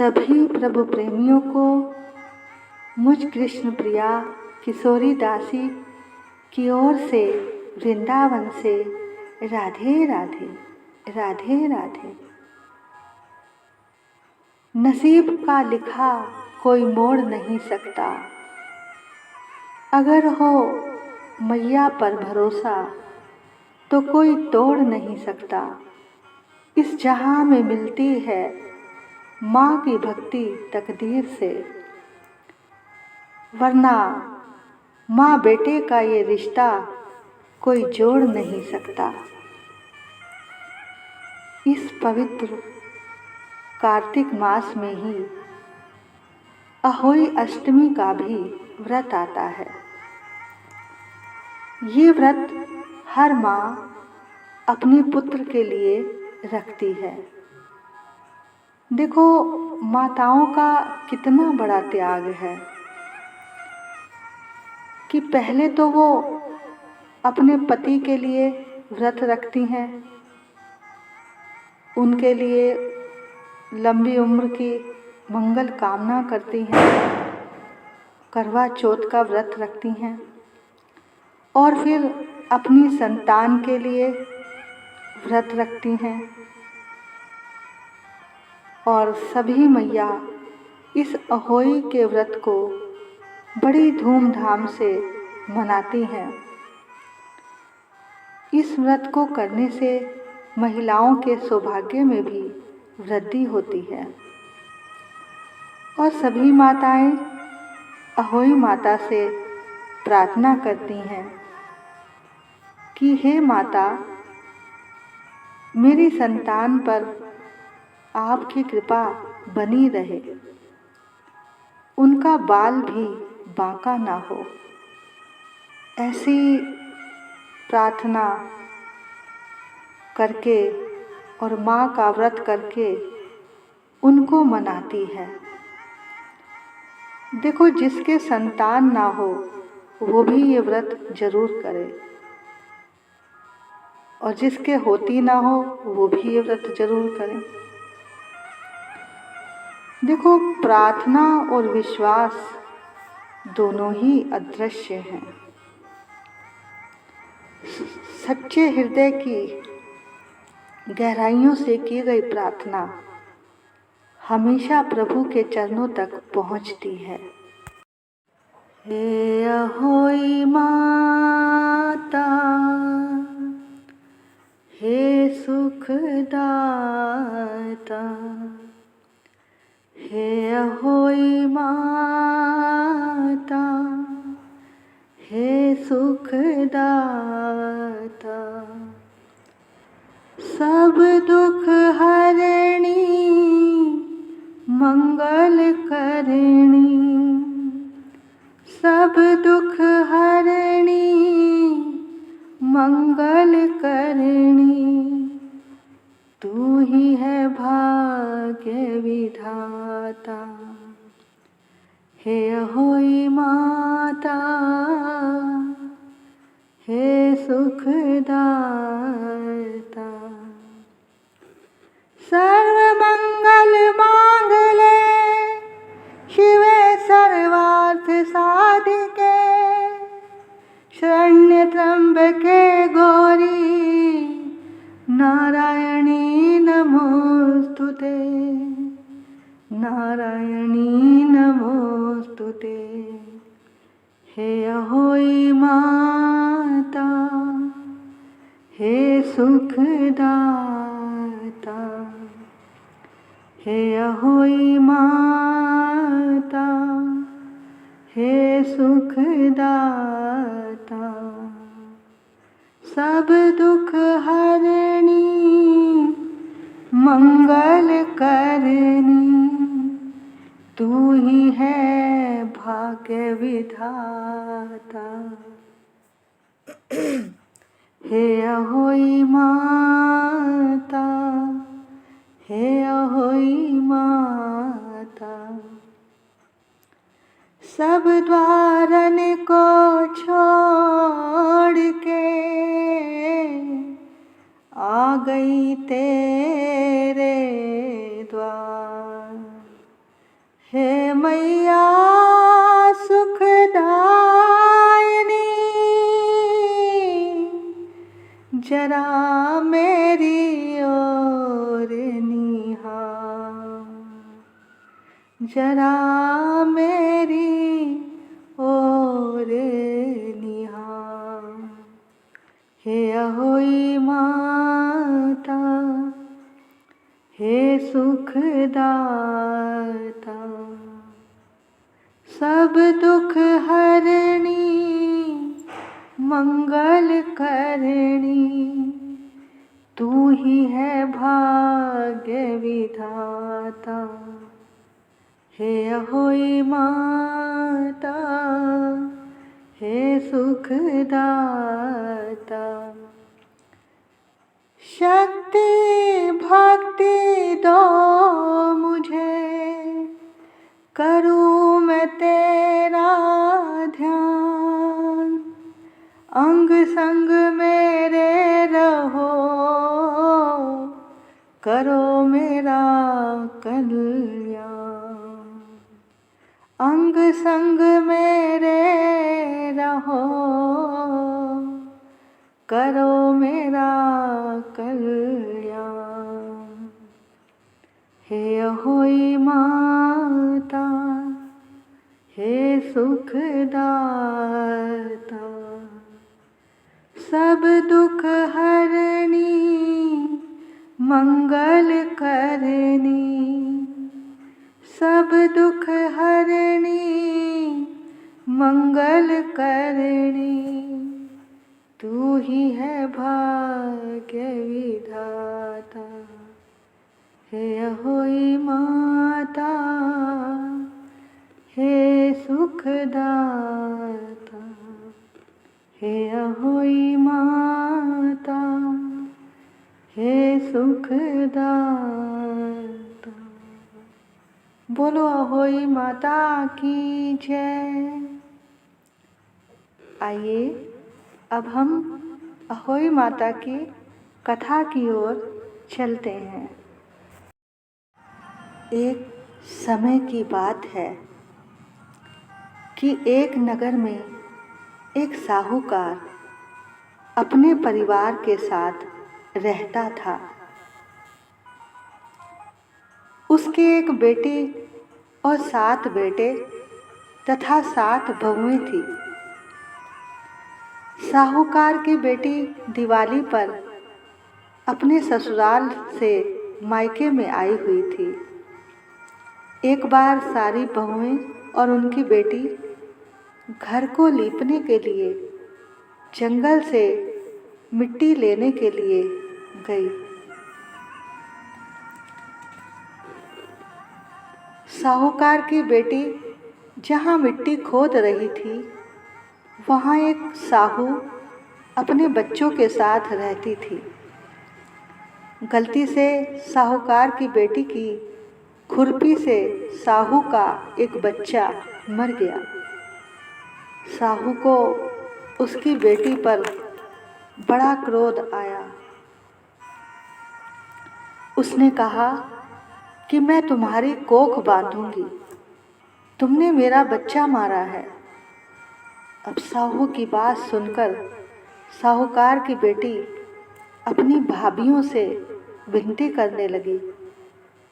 सभी प्रभु प्रेमियों को मुझ कृष्ण प्रिया किशोरी दासी की ओर से वृंदावन से राधे राधे राधे राधे। नसीब का लिखा कोई मोड़ नहीं सकता, अगर हो मैया पर भरोसा तो कोई तोड़ नहीं सकता। इस जहां में मिलती है माँ की भक्ति तकदीर से, वरना माँ बेटे का ये रिश्ता कोई जोड़ नहीं सकता। इस पवित्र कार्तिक मास में ही अहोई अष्टमी का भी व्रत आता है। ये व्रत हर माँ अपने पुत्र के लिए रखती है। देखो माताओं का कितना बड़ा त्याग है कि पहले तो वो अपने पति के लिए व्रत रखती हैं, उनके लिए लंबी उम्र की मंगल कामना करती हैं, करवा चौथ का व्रत रखती हैं और फिर अपनी संतान के लिए व्रत रखती हैं। और सभी मैया इस अहोई के व्रत को बड़ी धूमधाम से मनाती हैं। इस व्रत को करने से महिलाओं के सौभाग्य में भी वृद्धि होती है और सभी माताएं अहोई माता से प्रार्थना करती हैं कि हे माता, मेरी संतान पर आपकी कृपा बनी रहे, उनका बाल भी बांका ना हो। ऐसी प्रार्थना करके और माँ का व्रत करके उनको मनाती है। देखो जिसके संतान ना हो वो भी ये व्रत जरूर करे और जिसके होती ना हो वो भी ये व्रत जरूर करे। देखो प्रार्थना और विश्वास दोनों ही अदृश्य हैं। सच्चे हृदय की गहराइयों से की गई प्रार्थना हमेशा प्रभु के चरणों तक पहुंचती है। हे अहोई माता, हे सुखदाता, हे अहोई माता, हे सुखदाता, सब दुख हरणी मंगल करणी, सब दुख हरणी मंगल करणी, तू ही है भाग्य विधाता। हे अहोई माता, हे सुखदाता, सर्व मंगल मांगले शिवे सर्वार्थ साधिके, शरण्य त्र्यंबके गौरी नारायणी नमोस्तुते, नारायणी नमोस्तुते। हे अहोई माता, हे सुखदाता, हे अहोई माता, हे सुखदाता, सब दुख हरणी मंगल करनी, तू ही है भाग्य विधाता। हे अहोई माता, हे अहोई माता, सब द्वारन को छोड़ के आ गई तेरे द्वार, हे मैया सुखदायिनी, जरा मेरी ओर निहार, जरा मेरी ओर निहार। हे अहोई माता, हे सुखदाता, सब दुख हरणी, मंगल करणी, तू ही है भाग्य विधाता। हे अहोई माता, हे सुखदाता, शक्ति भक्ति दो मुझे, करूँ मैं तेरा ध्यान, अंग संग मेरे रहो, करो मेरा कल्याण। अंग संग मेरे रहो, करो मेरा कल्याण। हे अहोई माता, हे सुखदाता, सब दुख हरणी, मंगल करणी, सब दुख हरणी, मंगल करणी, तू ही है भाग्य विधाता। हे अहोई माता, हे सुखदाता, हे अहोई माता, हे सुखदाता। बोलो अहोई माता की जय। आइए अब हम अहोई माता की कथा की ओर चलते हैं। एक समय की बात है कि एक नगर में एक साहूकार अपने परिवार के साथ रहता था। उसके एक बेटी और 7 बेटे तथा 7 बहुएं थी। साहूकार की बेटी दिवाली पर अपने ससुराल से मायके में आई हुई थी। एक बार सारी बहुएं और उनकी बेटी घर को लीपने के लिए जंगल से मिट्टी लेने के लिए गई। साहूकार की बेटी जहाँ मिट्टी खोद रही थी, वहाँ एक साहू अपने बच्चों के साथ रहती थी। गलती से साहूकार की बेटी की खुरपी से साहू का एक बच्चा मर गया। साहू को उसकी बेटी पर बड़ा क्रोध आया। उसने कहा कि मैं तुम्हारी कोख बांधूंगी, तुमने मेरा बच्चा मारा है। अब साहू की बात सुनकर साहूकार की बेटी अपनी भाभियों से विनती करने लगी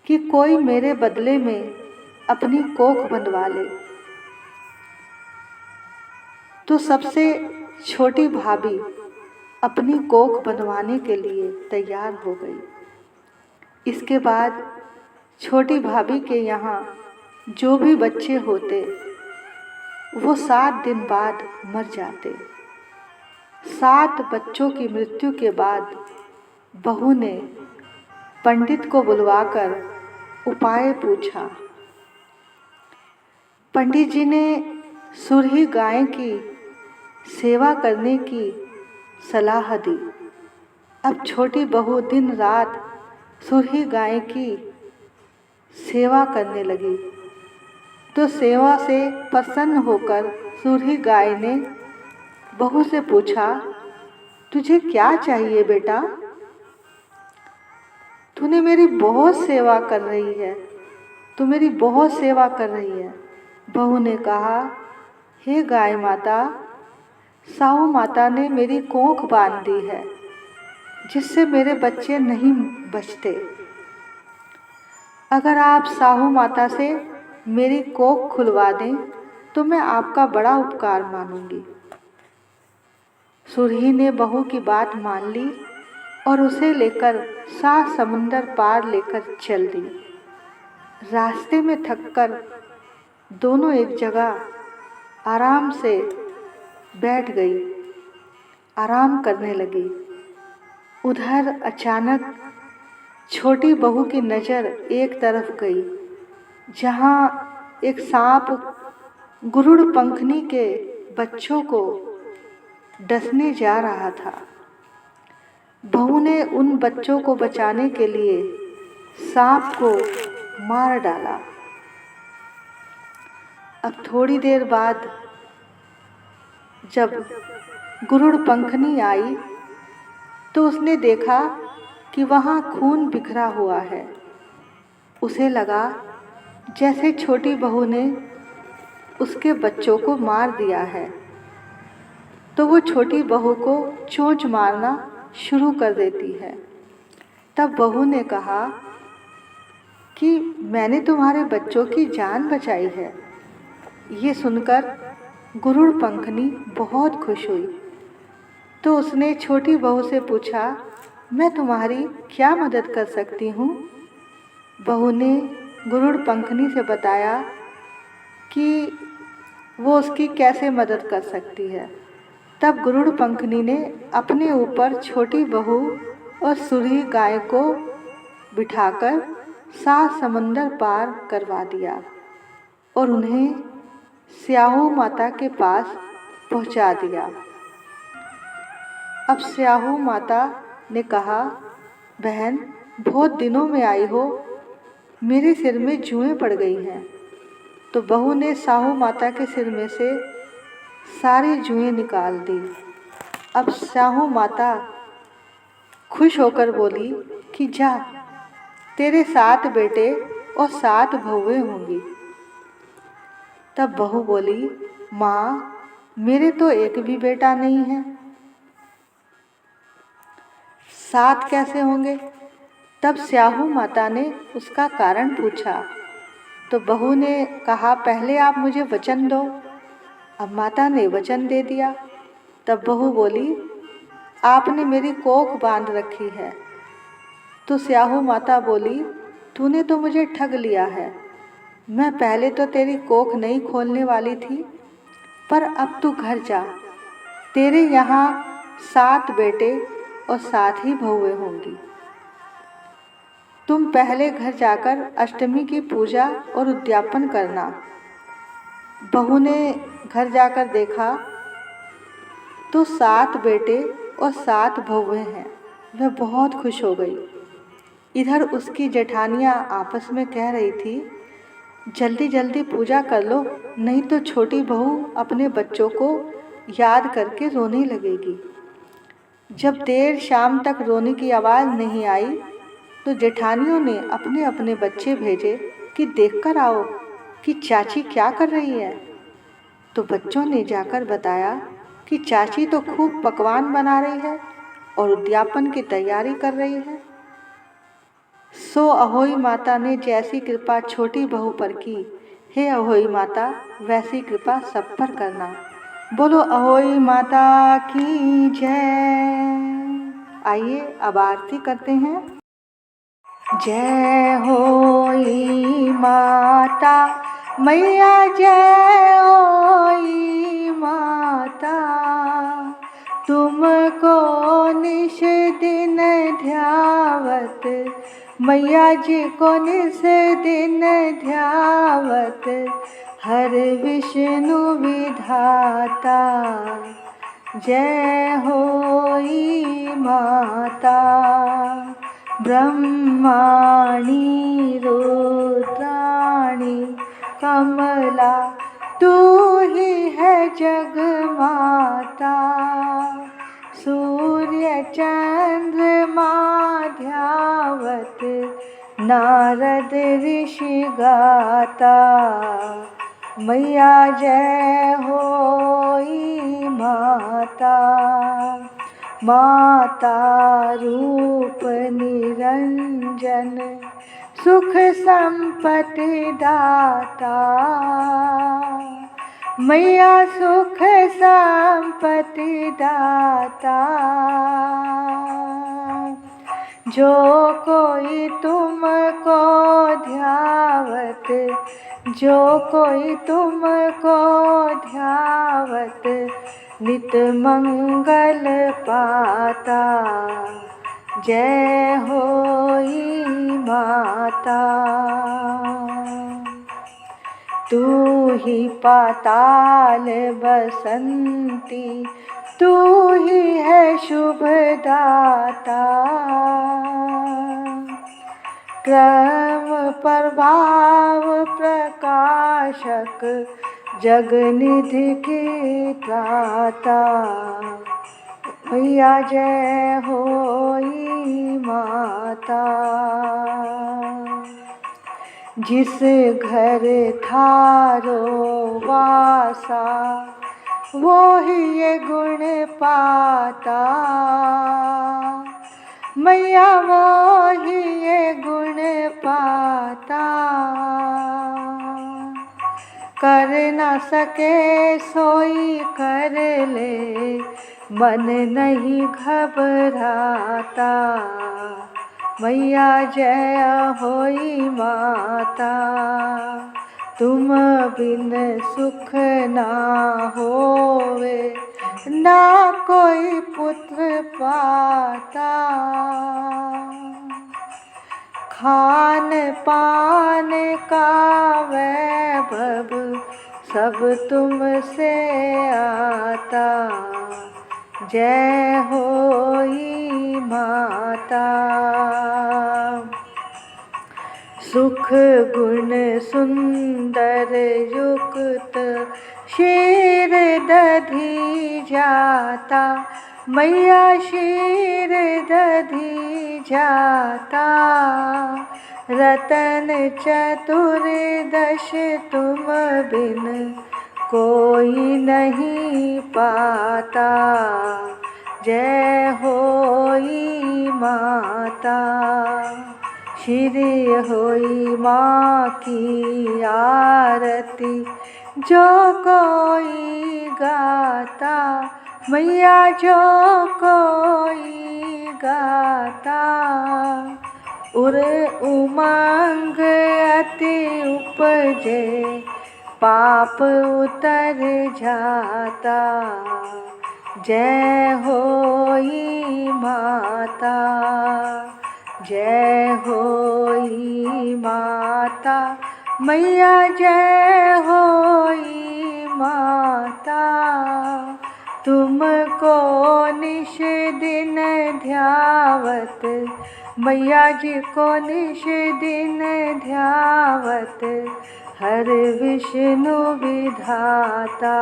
कि कोई मेरे बदले में अपनी कोख बंधवा ले। तो सबसे छोटी भाभी अपनी कोख बंधवाने के लिए तैयार हो गई। इसके बाद छोटी भाभी के यहाँ जो भी बच्चे होते वो 7 दिन बाद मर जाते। 7 बच्चों की मृत्यु के बाद बहू ने पंडित को बुलवाकर उपाय पूछा। पंडित जी ने सुरही गाय की सेवा करने की सलाह दी। अब छोटी बहू दिन रात सुरही गाय की सेवा करने लगी। तो सेवा से प्रसन्न होकर सुरही गाय ने बहू से पूछा, तुझे क्या चाहिए बेटा? तूने मेरी बहुत सेवा कर रही है, तू मेरी बहुत सेवा कर रही है। बहू ने कहा, हे गाय माता, साहू माता ने मेरी कोख बांध दी है, जिससे मेरे बच्चे नहीं बचते। अगर आप साहू माता से मेरी कोख खुलवा दें तो मैं आपका बड़ा उपकार मानूंगी। सुरही ने बहू की बात मान ली और उसे लेकर 7 समुंदर पार लेकर चल दी। रास्ते में थककर दोनों एक जगह आराम से बैठ गई, आराम करने लगी। उधर अचानक छोटी बहू की नज़र एक तरफ गई, जहाँ एक सांप गुरुड़ पंखनी के बच्चों को डसने जा रहा था। बहू ने उन बच्चों को बचाने के लिए सांप को मार डाला। अब थोड़ी देर बाद जब गुरुड़ पंखनी आई तो उसने देखा कि वहाँ खून बिखरा हुआ है। उसे लगा जैसे छोटी बहू ने उसके बच्चों को मार दिया है, तो वो छोटी बहू को चोंच मारना शुरू कर देती है। तब बहू ने कहा कि मैंने तुम्हारे बच्चों की जान बचाई है। ये सुनकर गुरुड़ पंखनी बहुत खुश हुई, तो उसने छोटी बहू से पूछा, मैं तुम्हारी क्या मदद कर सकती हूँ? बहू ने गुरुड़ पंखनी से बताया कि वो उसकी कैसे मदद कर सकती है। तब गुरुड़ पंखनी ने अपने ऊपर छोटी बहू और सुरही गाय को बिठाकर 7 समंदर पार करवा दिया और उन्हें स्याहू माता के पास पहुंचा दिया। अब स्याहू माता ने कहा, बहन, बहुत दिनों में आई हो, मेरे सिर में जुएं पड़ गई हैं। तो बहू ने साहू माता के सिर में से सारी जुएं निकाल दी। अब साहू माता खुश होकर बोली कि जा, तेरे 7 बेटे और 7 बहुएं होंगी। तब बहू बोली, माँ, मेरे तो एक भी बेटा नहीं है, 7 कैसे होंगे? तब स्याहू माता ने उसका कारण पूछा, तो बहू ने कहा, पहले आप मुझे वचन दो। अब माता ने वचन दे दिया। तब बहू बोली, आपने मेरी कोख बांध रखी है। तो स्याहू माता बोली, तूने तो मुझे ठग लिया है। मैं पहले तो तेरी कोख नहीं खोलने वाली थी, पर अब तू घर जा, तेरे यहाँ 7 बेटे और 7 ही बहुएं होंगी। तुम पहले घर जाकर अष्टमी की पूजा और उद्यापन करना। बहू ने घर जाकर देखा तो 7 बेटे और 7 बहुएं हैं। वह बहुत खुश हो गई। इधर उसकी जेठानियाँ आपस में कह रही थी, जल्दी जल्दी पूजा कर लो, नहीं तो छोटी बहू अपने बच्चों को याद करके रोने लगेगी। जब देर शाम तक रोने की आवाज़ नहीं आई तो जेठानियों ने अपने अपने बच्चे भेजे कि देखकर आओ कि चाची क्या कर रही है। तो बच्चों ने जाकर बताया कि चाची तो खूब पकवान बना रही है और उद्यापन की तैयारी कर रही है। सो अहोई माता ने जैसी कृपा छोटी बहू पर की, हे अहोई माता, वैसी कृपा सब पर करना। बोलो अहोई माता की जय। आइए अब आरती करते हैं। जय होई माता मैया, जय होई माता, तुमको निश दिन ध्यावत, मैया जी को निश दिन ध्यावत, हर विष्णु विधाता, जय होई माता। ब्रह्माणी रुद्राणी कमला, तू ही है जग माता, सूर्य चंद्रमा ध्यावत, नारद ऋषि गाता, मैया जय होई माता। माता रूप निरंजन, सुख संपत्ति दाता। मैया सुख संपत्ति दाता। जो कोई तुमको ध्यावत, जो कोई तुमको ध्यावत, नित मंगल पाता। जय होई माता। तू ही पाताल बसंती, तू ही है शुभ दाता। क्रम प्रभाव प्रकाशक, जगनिधि की त्राता। मैया जय होई माता। जिस घर थारो वासा, वो ही ये गुण पाता। मैया वो ही ये गुण पाता। कर न सके सोई कर ले, मन नहीं घबराता। मैया जय होई माता। तुम बिन सुख ना होवे, ना कोई पुत्र पाता। खान पान का वैभव, सब तुमसे आता। जय होई माता। सुख गुण सुंदर युक्त, शीर दधी जाता। मैया शीर दधी जाता। रतन चतुर्दश तुम बिन कोई नहीं पाता। जय होई माता। श्री होई माँ की आरती, जो कोई गाता। मैया जो कोई गाता। उर उमंग अति उपजे, पाप उतर जाता। जय होई माता। जय होई माता। मैया जय होई माता। तुमको निश दिन ध्यावत, मैया जी को निश दिन ध्यावत, हर विष्णु विधाता।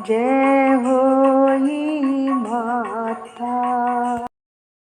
जय होई माता।